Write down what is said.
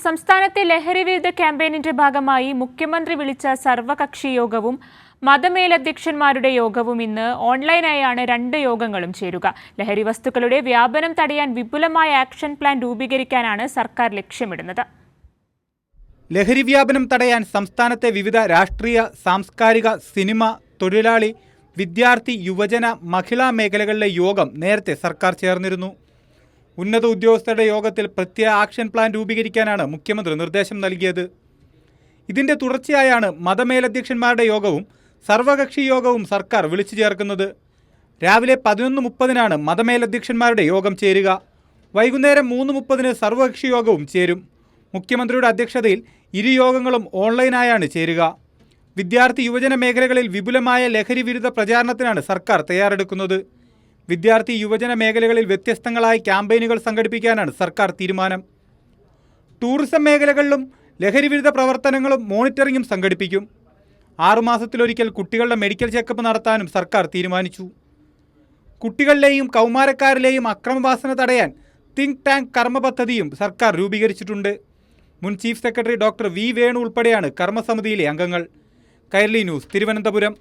സംസ്ഥാനത്തെ ലഹരിവിരുദ്ധ ക്യാമ്പയിനിന്റെ ഭാഗമായി മുഖ്യമന്ത്രി വിളിച്ച സർവകക്ഷി യോഗവും മതമേലധ്യക്ഷന്മാരുടെ യോഗവും ഇന്ന് ഓൺലൈനായാണ് 2 യോഗങ്ങളും ചേരുക. ലഹരി വസ്തുക്കളുടെ വ്യാപനം തടയാൻ വിപുലമായ ആക്ഷൻ പ്ലാൻ രൂപീകരിക്കാനാണ് സർക്കാർ ലക്ഷ്യമിടുന്നത്. ലഹരി വ്യാപനം തടയാൻ സംസ്ഥാനത്തെ വിവിധ രാഷ്ട്രീയ, സാംസ്കാരിക, സിനിമ, തൊഴിലാളി, വിദ്യാർത്ഥി, യുവജന, മഹിളാ മേഖലകളിലെ യോഗം നേരത്തെ സർക്കാർ ചേർന്നിരുന്നു. ഉന്നത ഉദ്യോഗസ്ഥരുടെ യോഗത്തിൽ പ്രത്യേക ആക്ഷൻ പ്ലാൻ രൂപീകരിക്കാനാണ് മുഖ്യമന്ത്രി നിർദ്ദേശം നൽകിയത്. ഇതിന്റെ തുടർച്ചയായാണ് മതമേലധ്യക്ഷന്മാരുടെ യോഗവും സർവകക്ഷി യോഗവും സർക്കാർ വിളിച്ചു ചേർക്കുന്നത്. രാവിലെ 11:30 മതമേലധ്യക്ഷന്മാരുടെ യോഗം ചേരുക. വൈകുന്നേരം 3:30 സർവകക്ഷി യോഗവും ചേരും. മുഖ്യമന്ത്രിയുടെ അധ്യക്ഷതയിൽ ഇരു യോഗങ്ങളും ഓൺലൈനായാണ് ചേരുക. വിദ്യാർത്ഥി, യുവജന മേഖലകളിൽ വിപുലമായ ലഹരി വിരുദ്ധ പ്രചാരണത്തിനാണ് സർക്കാർ തയ്യാറെടുക്കുന്നത്. വിദ്യാർത്ഥി, യുവജന മേഖലകളിൽ വ്യത്യസ്തങ്ങളായ ക്യാമ്പയിനുകൾ സംഘടിപ്പിക്കാനാണ് സർക്കാർ തീരുമാനം. ടൂറിസം മേഖലകളിലും ലഹരി വിരുദ്ധ പ്രവർത്തനങ്ങളും മോണിറ്ററിംഗും സംഘടിപ്പിക്കും. 6 മാസത്തിലൊരിക്കൽ കുട്ടികളുടെ മെഡിക്കൽ ചെക്കപ്പ് നടത്താനും സർക്കാർ തീരുമാനിച്ചു. കുട്ടികളിലെയും കൗമാരക്കാരിലെയും അക്രമവാസന തടയാൻ തിങ്ക് ടാങ്ക് കർമ്മ പദ്ധതിയും സർക്കാർ രൂപീകരിച്ചിട്ടുണ്ട്. മുൻ chief secretary doctor V Venu ഉൾപ്പെടെയാണ് കർമ്മസമിതിയിലെ അംഗങ്ങൾ. കൈരളി ന്യൂസ്, തിരുവനന്തപുരം.